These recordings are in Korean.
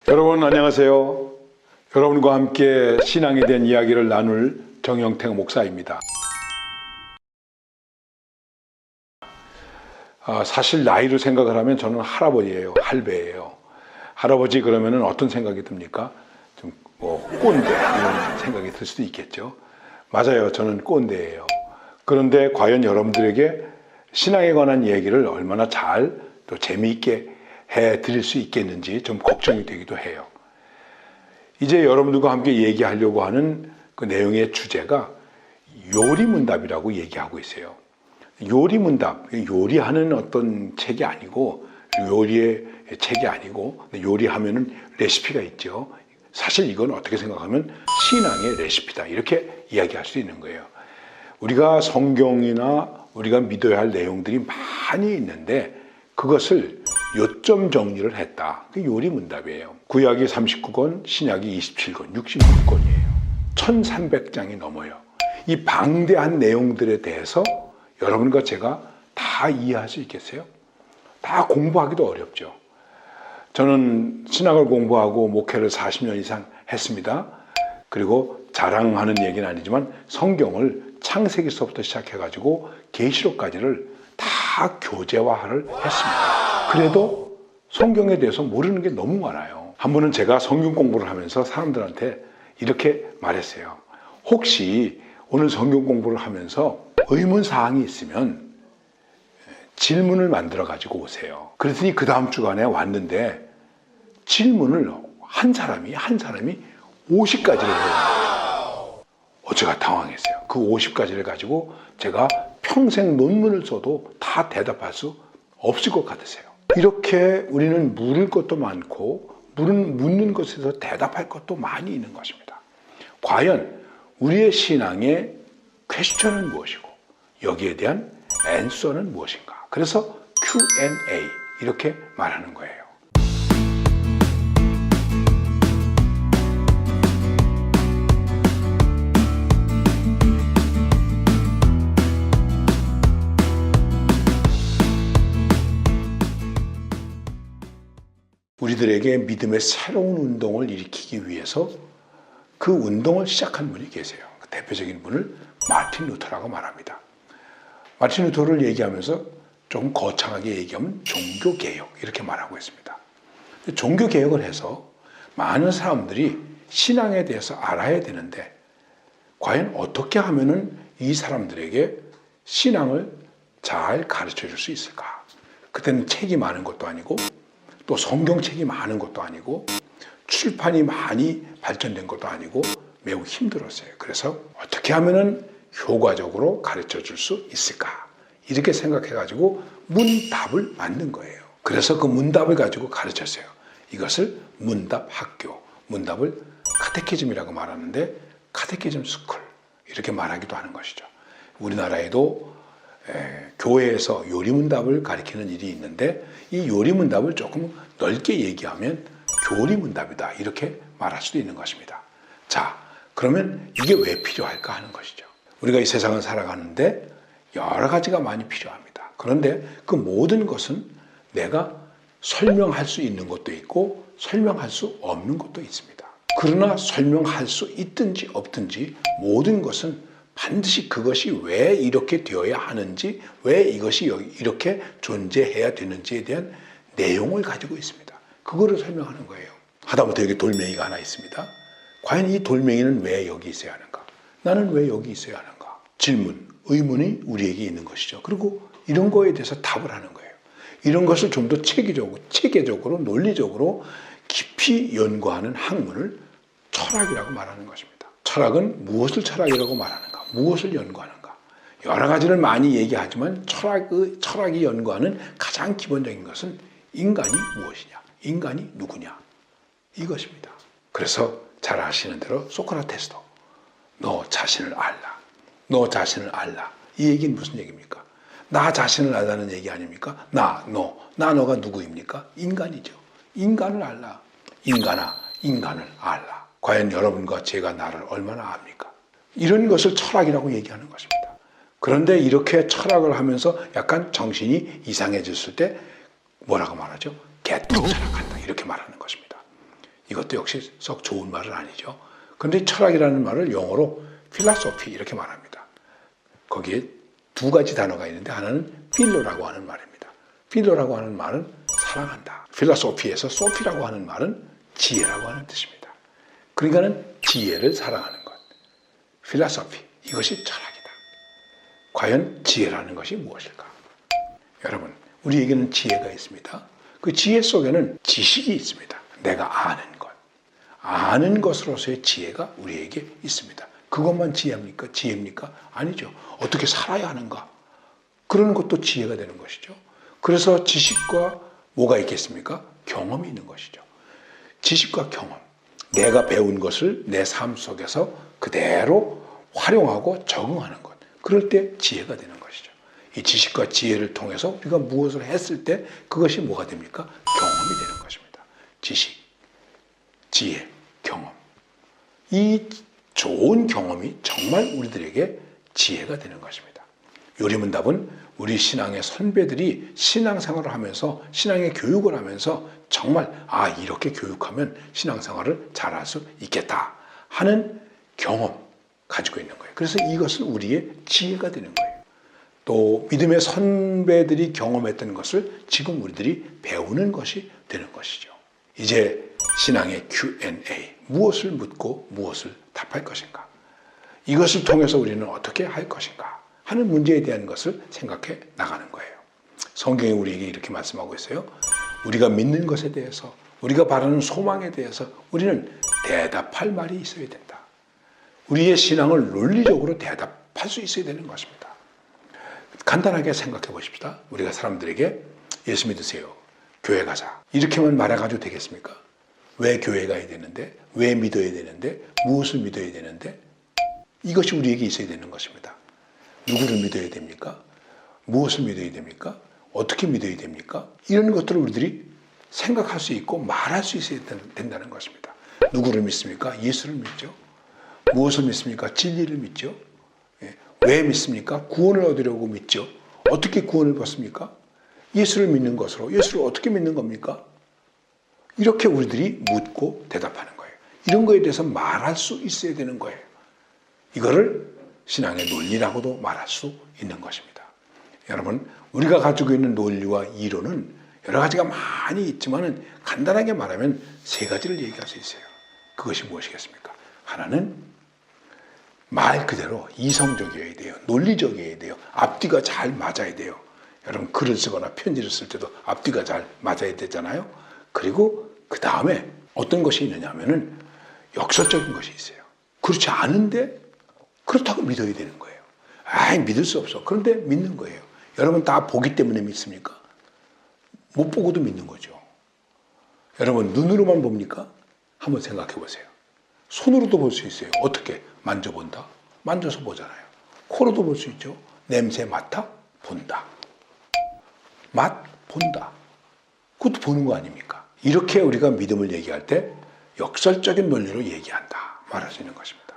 여러분 안녕하세요. 여러분과 함께 신앙에 대한 이야기를 나눌 정영택 목사입니다. 사실 나이로 생각을 하면 저는 할아버지예요. 할배예요. 할아버지 그러면은 어떤 생각이 듭니까? 좀 꼰대 이런 생각이 들 수도 있겠죠. 맞아요. 저는 꼰대예요. 그런데 과연 여러분들에게 신앙에 관한 얘기를 얼마나 잘 또 재미있게 해드릴 수 있겠는지 좀 걱정이 되기도 해요. 이제 여러분들과 함께 얘기하려고 하는 그 내용의 주제가 요리문답이라고 얘기하고 있어요. 요리문답, 요리하는 어떤 책이 아니고 요리의 책이 아니고 요리하면은 레시피가 있죠. 사실 이건 어떻게 생각하면 신앙의 레시피다 이렇게 이야기할 수 있는 거예요. 우리가 성경이나 우리가 믿어야 할 내용들이 많이 있는데 그것을 요점 정리를 했다. 그게 요리문답이에요. 구약이 39권, 신약이 27권, 66권이에요. 1300장이 넘어요. 이 방대한 내용들에 대해서 여러분과 제가 다 이해할 수 있겠어요? 다 공부하기도 어렵죠. 저는 신학을 공부하고 목회를 40년 이상 했습니다. 그리고 자랑하는 얘기는 아니지만 성경을 창세기서부터 시작해가지고 계시록까지를 다 교재화를 했습니다. 그래도 성경에 대해서 모르는 게 너무 많아요. 한 번은 제가 성경 공부를 하면서 사람들한테 이렇게 말했어요. 혹시 오늘 성경 공부를 하면서 의문사항이 있으면 질문을 만들어 가지고 오세요. 그랬더니 그 다음 주간에 왔는데 질문을 한 사람이 50가지를 해요. 제가 당황했어요. 그 50가지를 가지고 제가 평생 논문을 써도 다 대답할 수 없을 것 같으세요. 이렇게 우리는 물을 것도 많고 묻는 것에서 대답할 것도 많이 있는 것입니다. 과연 우리의 신앙의 퀘스천은 무엇이고 여기에 대한 앤서는 무엇인가? 그래서 Q&A 이렇게 말하는 거예요. 우리들에게 믿음의 새로운 운동을 일으키기 위해서 그 운동을 시작한 분이 계세요. 그 대표적인 분을 마틴 루터라고 말합니다. 마틴 루터를 얘기하면서 조금 거창하게 얘기하면 종교개혁 이렇게 말하고 있습니다. 종교개혁을 해서 많은 사람들이 신앙에 대해서 알아야 되는데 과연 어떻게 하면은 이 사람들에게 신앙을 잘 가르쳐 줄 수 있을까? 그때는 책이 많은 것도 아니고 또 성경책이 많은 것도 아니고 출판이 많이 발전된 것도 아니고 매우 힘들었어요. 그래서 어떻게 하면은 효과적으로 가르쳐 줄 수 있을까? 이렇게 생각해가지고 문답을 만든 거예요. 그래서 그 문답을 가지고 가르쳤어요. 이것을 문답학교, 문답을 카테키즘이라고 말하는데 카테키즘 스쿨 이렇게 말하기도 하는 것이죠. 우리나라에도 교회에서 요리문답을 가르치는 일이 있는데 이 요리문답을 조금 넓게 얘기하면 교리문답이다 이렇게 말할 수도 있는 것입니다. 자, 그러면 이게 왜 필요할까 하는 것이죠. 우리가 이 세상을 살아가는데 여러 가지가 많이 필요합니다. 그런데 그 모든 것은 내가 설명할 수 있는 것도 있고 설명할 수 없는 것도 있습니다. 그러나 설명할 수 있든지 없든지 모든 것은 반드시 그것이 왜 이렇게 되어야 하는지, 왜 이것이 이렇게 존재해야 되는지에 대한 내용을 가지고 있습니다. 그거를 설명하는 거예요. 하다못해 여기 돌멩이가 하나 있습니다. 과연 이 돌멩이는 왜 여기 있어야 하는가? 나는 왜 여기 있어야 하는가? 질문, 의문이 우리에게 있는 것이죠. 그리고 이런 거에 대해서 답을 하는 거예요. 이런 것을 좀 더 체계적으로, 논리적으로 깊이 연구하는 학문을 철학이라고 말하는 것입니다. 철학은 무엇을 철학이라고 말하는가? 무엇을 연구하는가? 여러 가지를 많이 얘기하지만 철학이 연구하는 가장 기본적인 것은 인간이 무엇이냐? 인간이 누구냐? 이것입니다. 그래서 잘 아시는 대로 소크라테스도 너 자신을 알라. 너 자신을 알라. 이 얘기는 무슨 얘기입니까? 나 자신을 알라는 얘기 아닙니까? 너가 누구입니까? 인간이죠. 인간을 알라. 인간아, 인간을 알라. 과연 여러분과 제가 나를 얼마나 압니까? 이런 것을 철학이라고 얘기하는 것입니다. 그런데 이렇게 철학을 하면서 약간 정신이 이상해졌을 때 뭐라고 말하죠? 개똥 철학한다. 이렇게 말하는 것입니다. 이것도 역시 썩 좋은 말은 아니죠. 그런데 철학이라는 말을 영어로 필라소피 이렇게 말합니다. 거기에 두 가지 단어가 있는데 하나는 필로라고 하는 말입니다. 필로라고 하는 말은 사랑한다. 필라소피에서 소피라고 하는 말은 지혜라고 하는 뜻입니다. 그러니까는 지혜를 사랑하는 것. 필라소피, 이것이 철학이다. 과연 지혜라는 것이 무엇일까? 여러분, 우리에게는 지혜가 있습니다. 그 지혜 속에는 지식이 있습니다. 내가 아는 것. 아는 것으로서의 지혜가 우리에게 있습니다. 그것만 지혜입니까? 지혜입니까? 아니죠. 어떻게 살아야 하는가? 그런 것도 지혜가 되는 것이죠. 그래서 지식과 뭐가 있겠습니까? 경험이 있는 것이죠. 지식과 경험. 내가 배운 것을 내 삶 속에서 그대로 활용하고 적응하는 것. 그럴 때 지혜가 되는 것이죠. 이 지식과 지혜를 통해서 우리가 무엇을 했을 때 그것이 뭐가 됩니까? 경험이 되는 것입니다. 지식, 지혜, 경험. 이 좋은 경험이 정말 우리들에게 지혜가 되는 것입니다. 요리문답은 우리 신앙의 선배들이 신앙생활을 하면서 신앙의 교육을 하면서 정말 이렇게 교육하면 신앙생활을 잘할 수 있겠다 하는 경험 가지고 있는 거예요. 그래서 이것을 우리의 지혜가 되는 거예요. 또 믿음의 선배들이 경험했던 것을 지금 우리들이 배우는 것이 되는 것이죠. 이제 신앙의 Q&A, 무엇을 묻고 무엇을 답할 것인가? 이것을 통해서 우리는 어떻게 할 것인가? 하는 문제에 대한 것을 생각해 나가는 거예요. 성경이 우리에게 이렇게 말씀하고 있어요. 우리가 믿는 것에 대해서, 우리가 바라는 소망에 대해서 우리는 대답할 말이 있어야 된다. 우리의 신앙을 논리적으로 대답할 수 있어야 되는 것입니다. 간단하게 생각해 보십시다. 우리가 사람들에게 예수 믿으세요. 교회 가자. 이렇게만 말해가지고 되겠습니까? 왜 교회 가야 되는데? 왜 믿어야 되는데? 무엇을 믿어야 되는데? 이것이 우리에게 있어야 되는 것입니다. 누구를 믿어야 됩니까? 무엇을 믿어야 됩니까? 어떻게 믿어야 됩니까? 이런 것들을 우리들이 생각할 수 있고 말할 수 있어야 된다는 것입니다. 누구를 믿습니까? 예수를 믿죠. 무엇을 믿습니까? 진리를 믿죠. 왜 믿습니까? 구원을 얻으려고 믿죠. 어떻게 구원을 받습니까? 예수를 믿는 것으로. 예수를 어떻게 믿는 겁니까? 이렇게 우리들이 묻고 대답하는 거예요. 이런 거에 대해서 말할 수 있어야 되는 거예요. 이거를 신앙의 논리라고도 말할 수 있는 것입니다. 여러분, 우리가 가지고 있는 논리와 이론은 여러 가지가 많이 있지만 간단하게 말하면 세 가지를 얘기할 수 있어요. 그것이 무엇이겠습니까? 하나는 말 그대로 이성적이어야 돼요. 논리적이어야 돼요. 앞뒤가 잘 맞아야 돼요. 여러분, 글을 쓰거나 편지를 쓸 때도 앞뒤가 잘 맞아야 되잖아요. 그리고 그 다음에 어떤 것이 있느냐 하면은 역설적인 것이 있어요. 그렇지 않은데 그렇다고 믿어야 되는 거예요. 믿을 수 없어. 그런데 믿는 거예요. 여러분 다 보기 때문에 믿습니까? 못 보고도 믿는 거죠. 여러분 눈으로만 봅니까? 한번 생각해 보세요. 손으로도 볼 수 있어요. 어떻게? 만져본다. 만져서 보잖아요. 코로도 볼 수 있죠. 냄새 맡아 본다. 맛 본다. 그것도 보는 거 아닙니까? 이렇게 우리가 믿음을 얘기할 때 역설적인 논리로 얘기한다. 말할 수 있는 것입니다.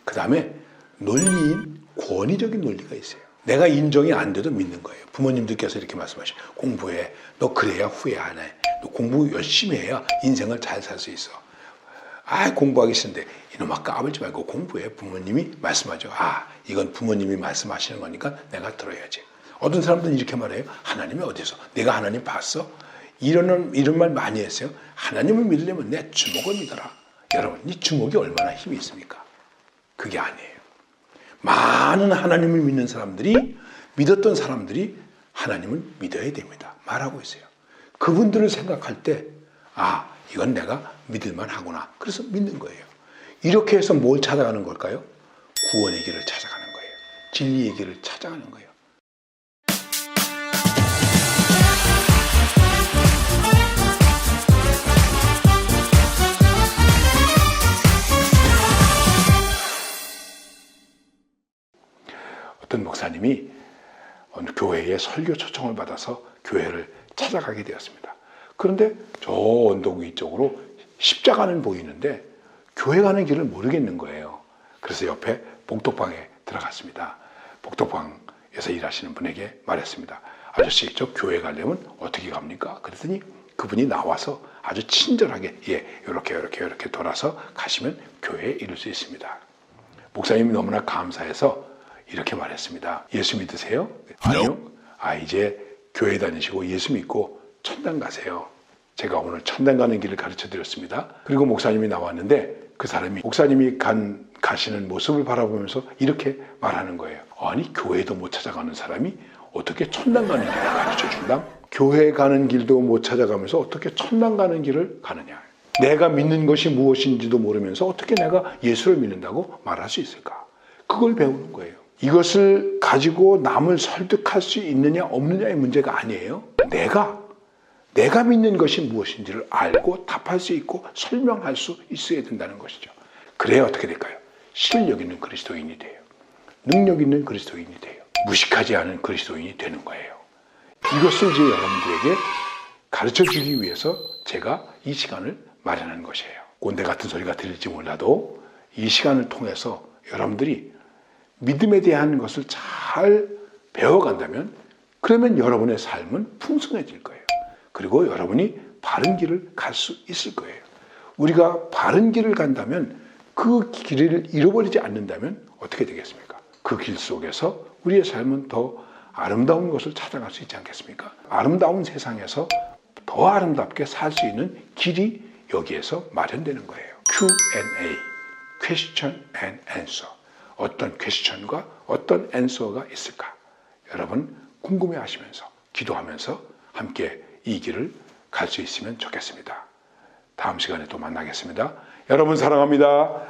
그 다음에 논리인 권위적인 논리가 있어요. 내가 인정이 안 돼도 믿는 거예요. 부모님들께서 이렇게 말씀하시죠. 공부해. 너 그래야 후회 안 해. 너 공부 열심히 해야 인생을 잘 살 수 있어. 공부하기 싫은데 이놈아 까불지 말고 공부해. 부모님이 말씀하죠. 이건 부모님이 말씀하시는 거니까 내가 들어야지. 어떤 사람들은 이렇게 말해요. 하나님이 어디서? 내가 하나님 봤어? 이런 말 많이 했어요. 하나님을 믿으려면 내 주먹을 믿어라. 여러분, 이 주먹이 얼마나 힘이 있습니까? 그게 아니에요. 많은 하나님을 믿는 사람들이, 믿었던 사람들이 하나님을 믿어야 됩니다. 말하고 있어요. 그분들을 생각할 때, 이건 내가 믿을만 하구나. 그래서 믿는 거예요. 이렇게 해서 뭘 찾아가는 걸까요? 구원의 길을 찾아가는 거예요. 진리의 길을 찾아가는 거예요. 어떤 목사님이 어느 교회에 설교 초청을 받아서 교회를 찾아가게 되었습니다. 그런데 저 언덕 위쪽으로 십자가는 보이는데 교회 가는 길을 모르겠는 거예요. 그래서 옆에 복덕방에 들어갔습니다. 복덕방에서 일하시는 분에게 말했습니다. 아저씨, 저 교회 가려면 어떻게 갑니까? 그랬더니 그분이 나와서 아주 친절하게 이렇게 돌아서 가시면 교회에 이룰 수 있습니다. 목사님이 너무나 감사해서 이렇게 말했습니다. 예수 믿으세요? 아니요. 이제 교회 다니시고 예수 믿고 천당 가세요. 제가 오늘 천당 가는 길을 가르쳐 드렸습니다. 그리고 목사님이 나왔는데 그 사람이 목사님이 가시는 모습을 바라보면서 이렇게 말하는 거예요. 아니, 교회도 못 찾아가는 사람이 어떻게 천당 가는 길을 가르쳐 준다? 교회 가는 길도 못 찾아가면서 어떻게 천당 가는 길을 가느냐? 내가 믿는 것이 무엇인지도 모르면서 어떻게 내가 예수를 믿는다고 말할 수 있을까? 그걸 배우는 거예요. 이것을 가지고 남을 설득할 수 있느냐 없느냐의 문제가 아니에요. 내가 믿는 것이 무엇인지를 알고 답할 수 있고 설명할 수 있어야 된다는 것이죠. 그래야 어떻게 될까요? 실력 있는 그리스도인이 돼요. 능력 있는 그리스도인이 돼요. 무식하지 않은 그리스도인이 되는 거예요. 이것을 이제 여러분들에게 가르쳐 주기 위해서 제가 이 시간을 마련한 것이에요. 꼰대 같은 소리가 들릴지 몰라도 이 시간을 통해서 여러분들이 믿음에 대한 것을 잘 배워간다면 그러면 여러분의 삶은 풍성해질 거예요. 그리고 여러분이 바른 길을 갈 수 있을 거예요. 우리가 바른 길을 간다면 그 길을 잃어버리지 않는다면 어떻게 되겠습니까? 그 길 속에서 우리의 삶은 더 아름다운 것을 찾아갈 수 있지 않겠습니까? 아름다운 세상에서 더 아름답게 살 수 있는 길이 여기에서 마련되는 거예요. Q&A, Question and Answer. 어떤 퀘스천과 어떤 앤서가 있을까? 여러분 궁금해하시면서 기도하면서 함께 이 길을 갈 수 있으면 좋겠습니다. 다음 시간에 또 만나겠습니다. 여러분 사랑합니다.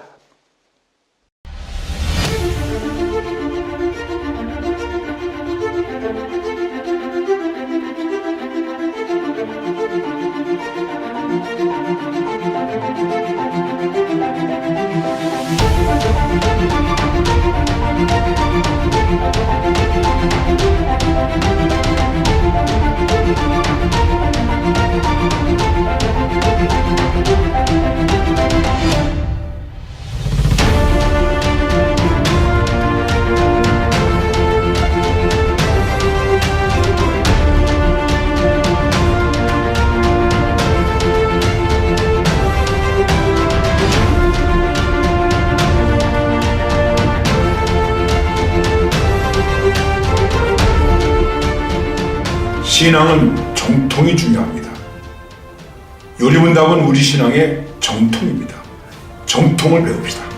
신앙은 정통이 중요합니다. 요리문답은 우리 신앙의 정통입니다. 정통을 배웁시다.